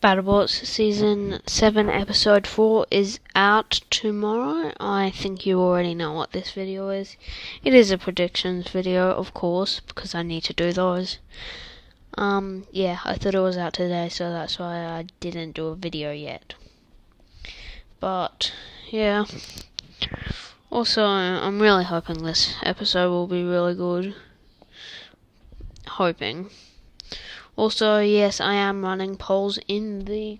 BattleBots Season 7 Episode 4 is out tomorrow. I think you already know what this video is. It is a predictions video, of course, because I need to do those. Yeah, I thought it was out today, so that's why I didn't do a video yet. But, yeah. Also, I'm really hoping this episode will be really good. Hoping. Also, yes, I am running polls in the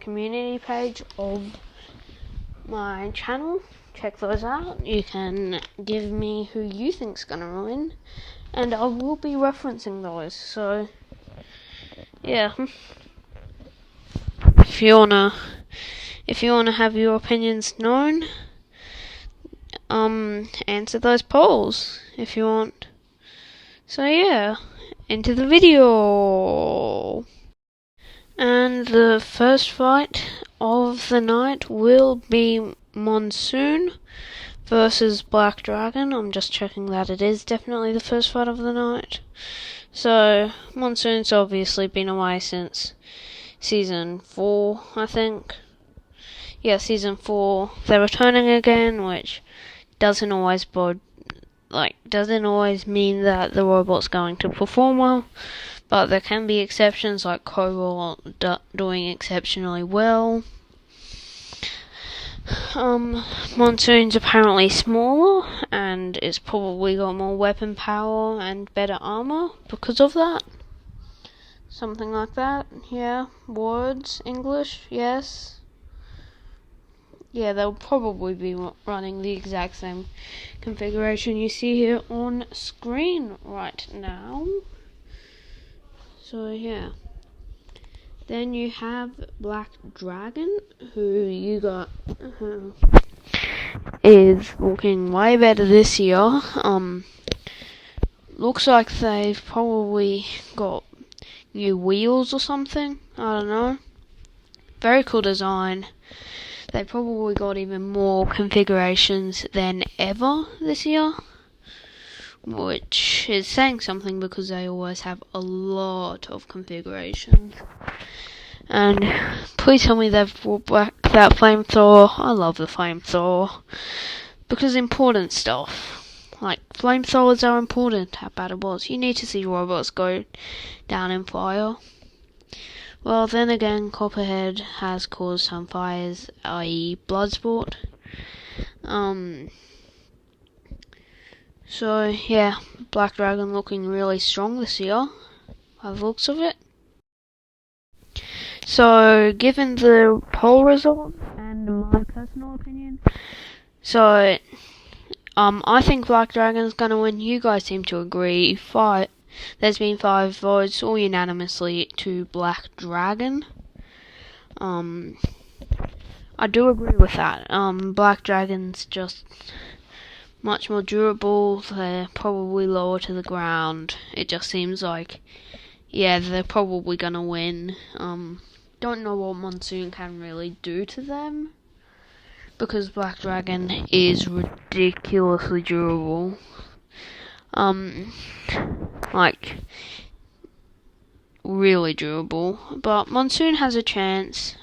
community page of my channel. Check those out. You can give me who you think's gonna win, and I will be referencing those. So, yeah. If you wanna have your opinions known, answer those polls if you want. So yeah. Into the video. And the first fight of the night will be Monsoon versus Black Dragon. I'm just checking that it is definitely the first fight of the night. So, Monsoon's obviously been away since Season 4, I think. Yeah, Season 4. They're returning again, which doesn't always mean that the robot's going to perform well, but there can be exceptions, like Cobalt doing exceptionally well. Monsoon's apparently smaller, and it's probably got more weapon power and better armor because of that. Something like that, yeah. Words, English, yes. Yeah, they'll probably be running the exact same configuration you see here on screen right now. So yeah. Then you have Black Dragon, who is looking way better this year. Looks like they've probably got new wheels or something. I don't know. Very cool design. They probably got even more configurations than ever this year, which is saying something because they always have a lot of configurations. And please tell me they've brought back that flamethrower. I love the flamethrower because important stuff. Like, flamethrowers are important at BattleBots. You need to see robots go down in fire. Well, then again, Copperhead has caused some fires, i.e. Bloodsport. So, yeah, Black Dragon looking really strong this year, by the looks of it. So, given the poll results and my personal opinion, so, I think Black Dragon's gonna win. You guys seem to agree. There's been 5 votes, all unanimously, to Black Dragon. I do agree with that. Black Dragon's just much more durable. They're probably lower to the ground. It just seems like, yeah, they're probably gonna win. Don't know what Monsoon can really do to them, because Black Dragon is ridiculously durable. Like, really durable. But Monsoon has a chance.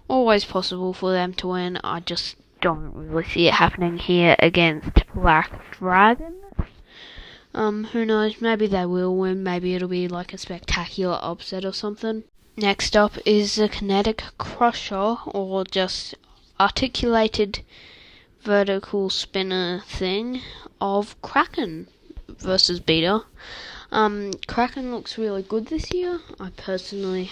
Always possible for them to win. I just don't really see it happening here against Black Dragon. Who knows? Maybe they will win. Maybe it'll be like a spectacular upset or something. Next up is the Kinetic Crusher, or just articulated vertical spinner thing of Kraken versus Beta. Kraken looks really good this year. I'm personally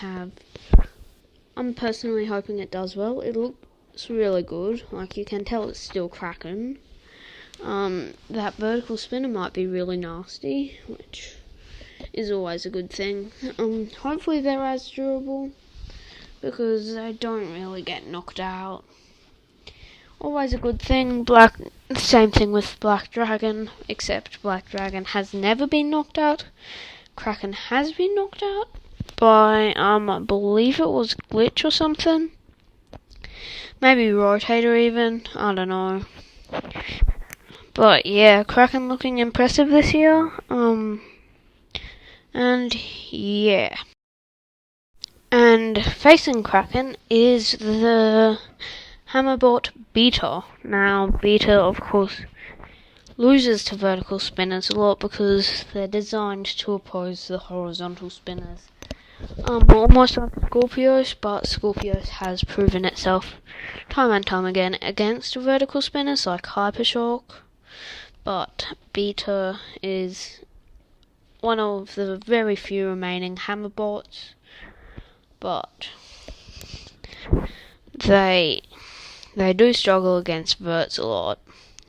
hoping it does well. It looks really good. Like, you can tell it's still Kraken. That vertical spinner might be really nasty, which is always a good thing. Hopefully they're as durable, because they don't really get knocked out. Always a good thing. Same thing with Black Dragon, except Black Dragon has never been knocked out. Kraken has been knocked out by, I believe it was Glitch or something. Maybe Rotator even, I don't know. But yeah, Kraken looking impressive this year. And yeah. And facing Kraken is the Hammerbot Beta. Now, Beta, of course, loses to vertical spinners a lot because they're designed to oppose the horizontal spinners. Almost like Scorpios, but Scorpios has proven itself time and time again against vertical spinners like Hypershock. But Beta is one of the very few remaining Hammerbots, but they do struggle against verts a lot,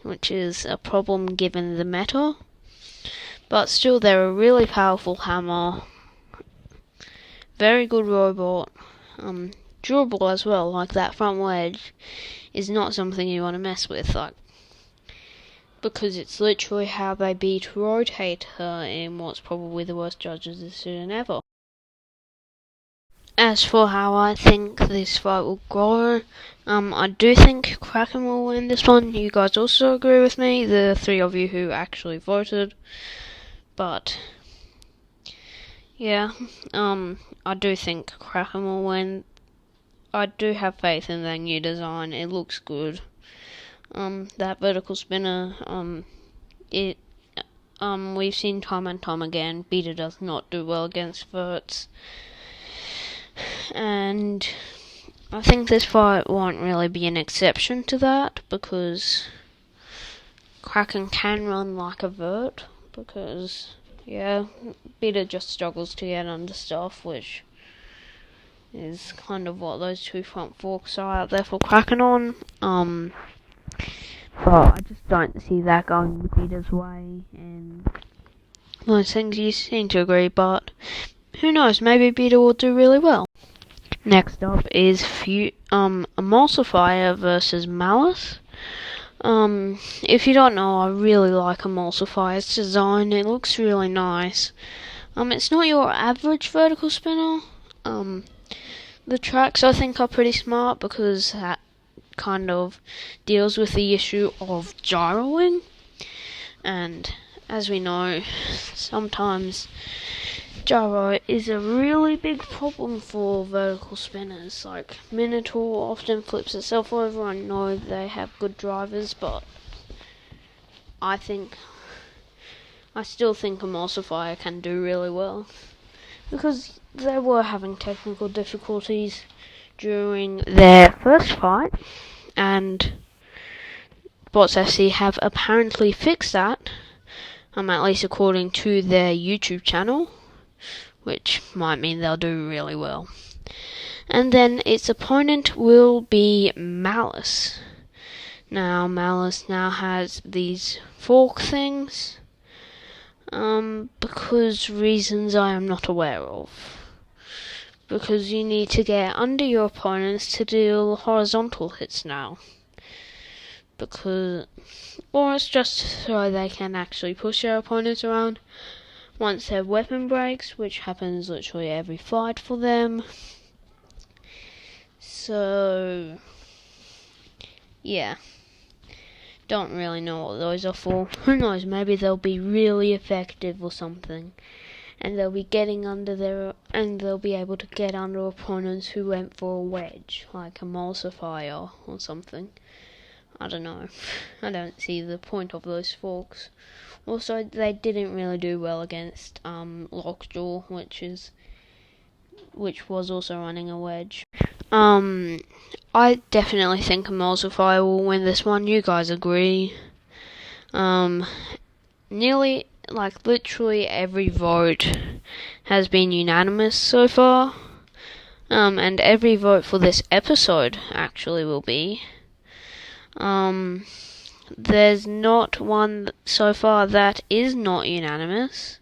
which is a problem given the meta. But still, they're a really powerful hammer, very good robot, durable as well. Like that front wedge is not something you want to mess with, because it's literally how they beat Rotator in what's probably the worst judge's decision ever. As for how I think this fight will go, I do think Kraken will win this one. You guys also agree with me, the three of you who actually voted. But yeah, I do think Kraken will win. I do have faith in their new design. It looks good. That vertical spinner, we've seen time and time again, Beta does not do well against verts. And I think this fight won't really be an exception to that, because Kraken can run like a vert, because, yeah, Beta just struggles to get under stuff, which is kind of what those two front forks are out there for Kraken on. But I just don't see that going Beta's way, and those things you seem to agree, but who knows, maybe Beta will do really well. Next up is Emulsifier versus Malice. If you don't know, I really like Emulsifier's design. It looks really nice. It's not your average vertical spinner. The tracks I think are pretty smart because that kind of deals with the issue of gyroing. And as we know, sometimes gyro is a really big problem for vertical spinners. Like Minotaur often flips itself over. I know they have good drivers, but I still think Emulsifier can do really well, because they were having technical difficulties during their first fight, and Bots FC have apparently fixed that, at least according to their YouTube channel, which might mean they'll do really well. And then its opponent will be Malice. Now, Malice now has these fork things, because reasons I am not aware of. Because you need to get under your opponents to deal horizontal hits now. Or it's just so they can actually push their opponents around once their weapon breaks, which happens literally every fight for them. So, yeah. Don't really know what those are for. Who knows, maybe they'll be really effective or something. And they'll be they'll be able to get under opponents who went for a wedge, like Emulsifier or something. I don't know. I don't see the point of those forks. Also, they didn't really do well against Lockjaw, which was also running a wedge. I definitely think Emulsifier will win this one. You guys agree? Literally every vote has been unanimous so far. And every vote for this episode actually will be. There's not one so far that is not unanimous.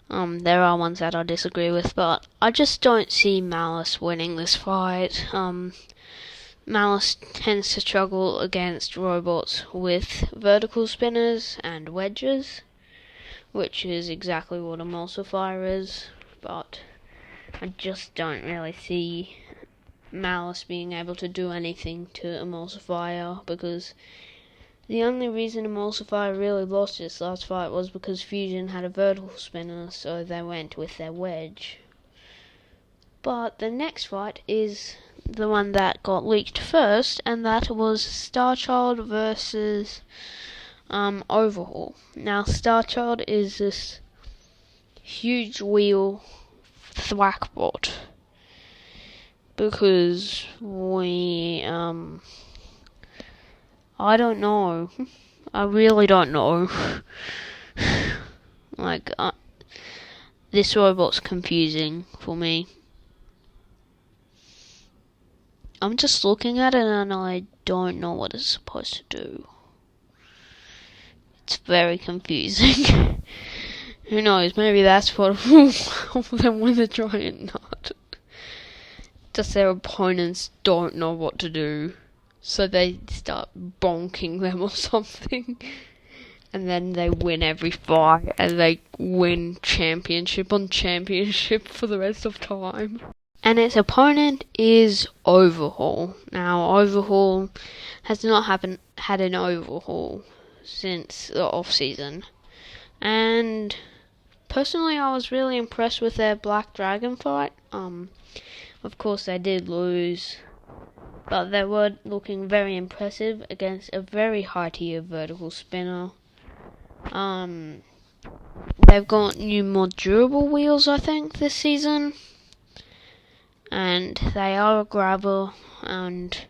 There are ones that I disagree with, but I just don't see Malice winning this fight. Malice tends to struggle against robots with vertical spinners and wedges, which is exactly what Emulsifier is, but I just don't really see Malice being able to do anything to Emulsifier, because the only reason Emulsifier really lost its last fight was because Fusion had a vertical spinner, so they went with their wedge. But the next fight is the one that got leaked first, and that was Starchild versus Overhaul. Now, Starchild is this huge wheel thwackbot because I don't know. I really don't know. This robot's confusing for me. I'm just looking at it and I don't know what it's supposed to do. It's very confusing. Who knows, maybe that's what help them with a giant nut. Just their opponents don't know what to do, so they start bonking them or something. And then they win every fight, and they win championship on championship for the rest of time. And its opponent is Overhaul. Now, Overhaul has not had an overhaul since the off-season. And personally, I was really impressed with their Black Dragon fight. Of course, they did lose, but they were looking very impressive against a very high-tier vertical spinner. They've got new, more durable wheels, I think, this season. And they are a grabber, and,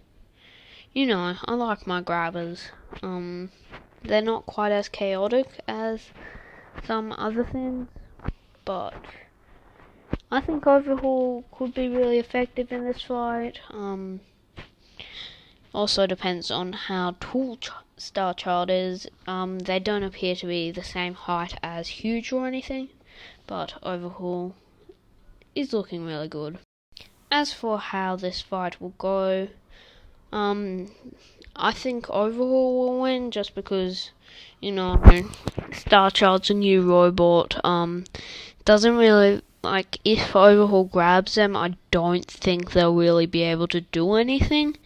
you know, I like my grabbers. They're not quite as chaotic as some other things, but I think Overhaul could be really effective in this fight. Also depends on how tall Starchild is. They don't appear to be the same height as Huge or anything, but Overhaul is looking really good. As for how this fight will go, I think Overhaul will win just because, you know, Starchild's a new robot. Doesn't really, if Overhaul grabs them, I don't think they'll really be able to do anything.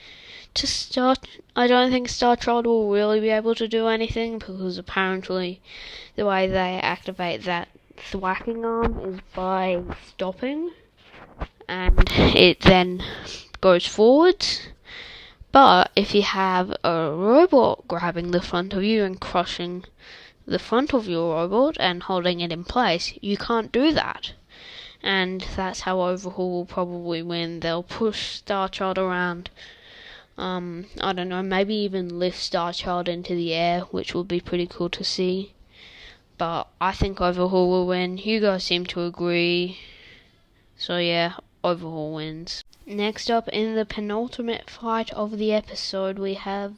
I don't think Starchild will really be able to do anything because apparently the way they activate that thwacking arm is by stopping, and it then goes forwards. But if you have a robot grabbing the front of you and crushing the front of your robot and holding it in place, you can't do that. And that's how Overhaul will probably win. They'll push Starchild around. I don't know, maybe even lift Starchild into the air, which would be pretty cool to see. But I think Overhaul will win. You guys seem to agree. So yeah, Overhaul wins. Next up, in the penultimate fight of the episode, we have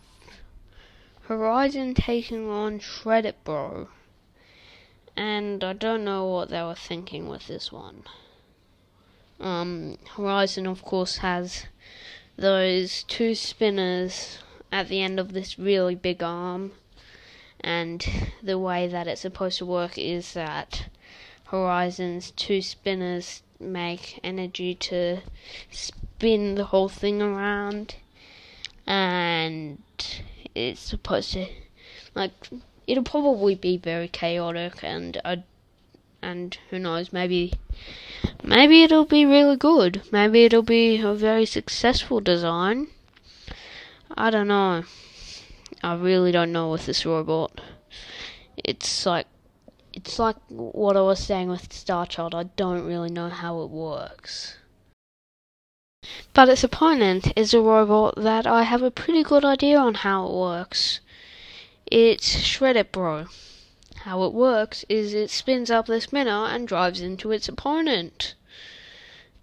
Horizon taking on Shred It Bro. And I don't know what they were thinking with this one. Horizon, of course, has those two spinners at the end of this really big arm. And the way that it's supposed to work is that Horizon's two spinners make energy to spin the whole thing around, and it's supposed to, it'll probably be very chaotic, and who knows, maybe it'll be really good. Maybe it'll be a very successful design. I don't know. I really don't know with this robot. It's like what I was saying with Starchild. I don't really know how it works. But its opponent is a robot that I have a pretty good idea on how it works. It's Shred It Bro. How it works is it spins up the spinner and drives into its opponent.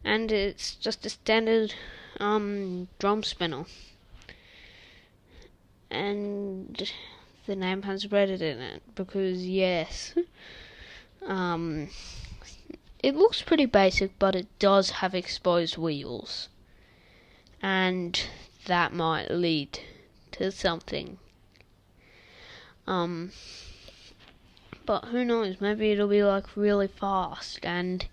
And it's just a standard drum spinner. And the name has Reddit in it because, yes, it looks pretty basic, but it does have exposed wheels, and that might lead to something. But who knows? Maybe it'll be really fast and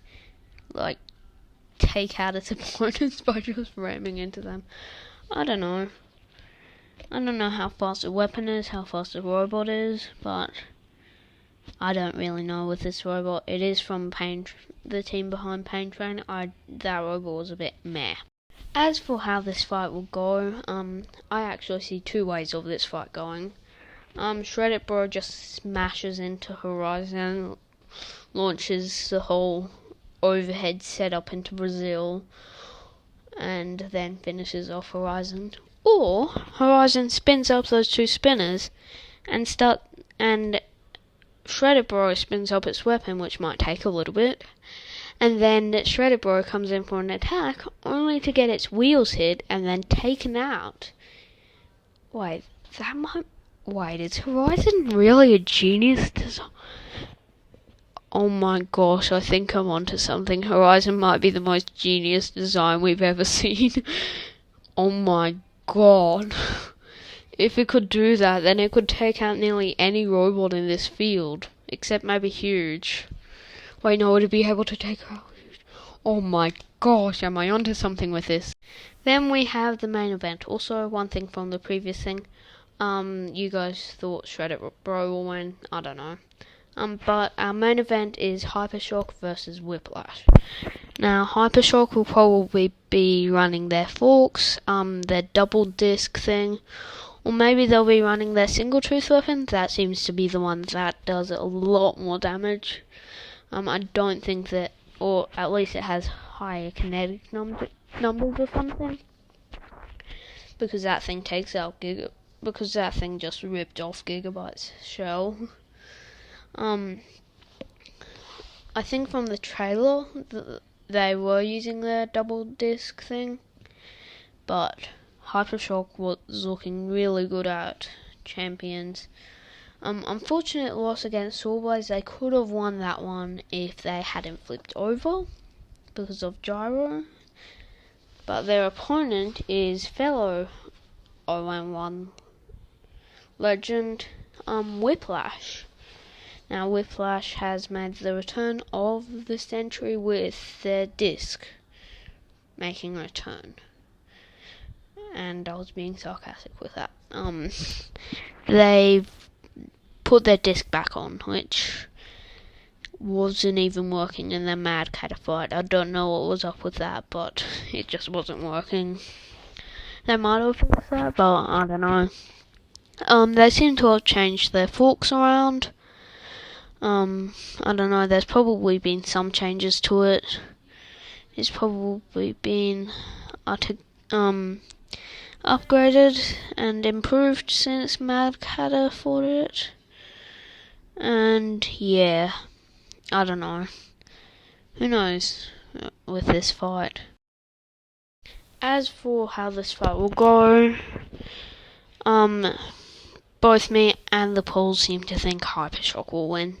take out its opponents by just ramming into them. I don't know. I don't know how fast a weapon is, how fast a robot is, but I don't really know with this robot. It is from the team behind Pain Train. That robot was a bit meh. As for how this fight will go, I actually see two ways of this fight going. Shreddit Bro just smashes into Horizon, launches the whole overhead setup into Brazil, and then finishes off Horizon. Or Horizon spins up those two spinners and Shreddit Bro spins up its weapon, which might take a little bit, and then Shreddit Bro comes in for an attack, only to get its wheels hit and then taken out. Wait, is Horizon really a genius design? Oh my gosh, I think I'm onto something. Horizon might be the most genius design we've ever seen. Oh my god. If it could do that, then it could take out nearly any robot in this field, except maybe Huge. Wait, no, would it be able to take out Huge? Oh my gosh, am I onto something with this? Then we have the main event. Also, one thing from the previous thing. You guys thought Shreddit Bro will win. I don't know. But our main event is Hypershock versus Whiplash. Now, Hypershock will probably be running their forks, their double disc thing, or maybe they'll be running their single tooth weapon. That seems to be the one that does a lot more damage. I don't think that, or at least it has higher kinetic numbers or something, because that thing takes out because that thing just ripped off Gigabyte's shell. I think from the trailer they were using their double disc thing, but Hypershock was looking really good at Champions. Unfortunate loss against Sawblaze. They could have won that one if they hadn't flipped over because of gyro. But their opponent is fellow 0-1 legend, Whiplash. Now, Whiplash has made the return of the century with their disc making a return. And I was being sarcastic with that. They've put their disc back on, which wasn't even working in their Mad Cat fight. I don't know what was up with that, but it just wasn't working. They might have fixed that, but I don't know. They seem to have changed their forks around. I don't know, there's probably been some changes to it. It's probably been upgraded and improved since Mad Cat fought it. And yeah, I don't know. Who knows with this fight. As for how this fight will go, both me and the polls seem to think Hypershock will win.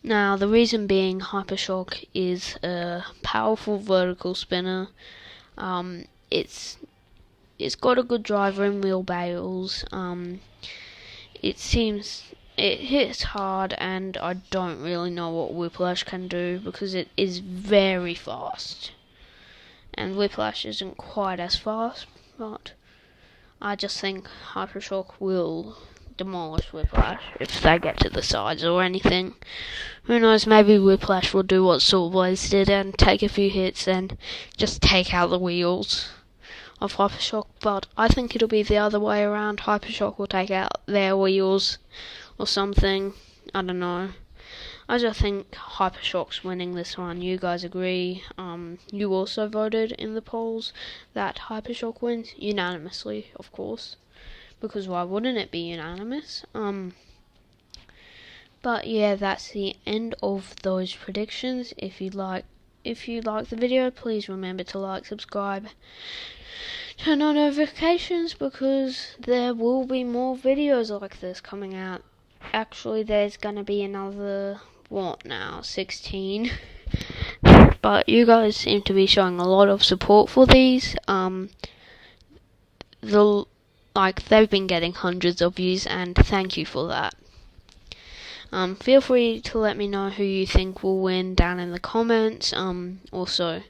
Now, the reason being, Hypershock is a powerful vertical spinner. It's got a good driver in wheel bales. It hits hard, and I don't really know what Whiplash can do because it is very fast. And Whiplash isn't quite as fast, but I just think Hypershock will demolish Whiplash if they get to the sides or anything. Who knows, maybe Whiplash will do what Sawblaze did and take a few hits and just take out the wheels of Hypershock, but I think it'll be the other way around. Hypershock will take out their wheels or something. I don't know. I just think Hypershock's winning this one. You guys agree? You also voted in the polls that Hypershock wins unanimously, of course, because why wouldn't it be unanimous? But yeah, that's the end of those predictions. If you like the video, please remember to like, subscribe, turn on notifications, because there will be more videos like this coming out. Actually, there's gonna be another 16. But you guys seem to be showing a lot of support for these. They've been getting hundreds of views, and thank you for that. Feel free to let me know who you think will win down in the comments. Also,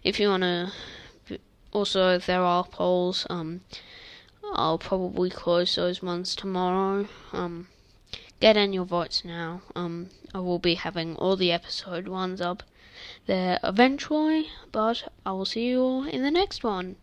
if you wanna, if there are polls, I'll probably close those ones tomorrow. get in your votes now. I will be having all the episode 1s up there eventually, but I will see you all in the next one.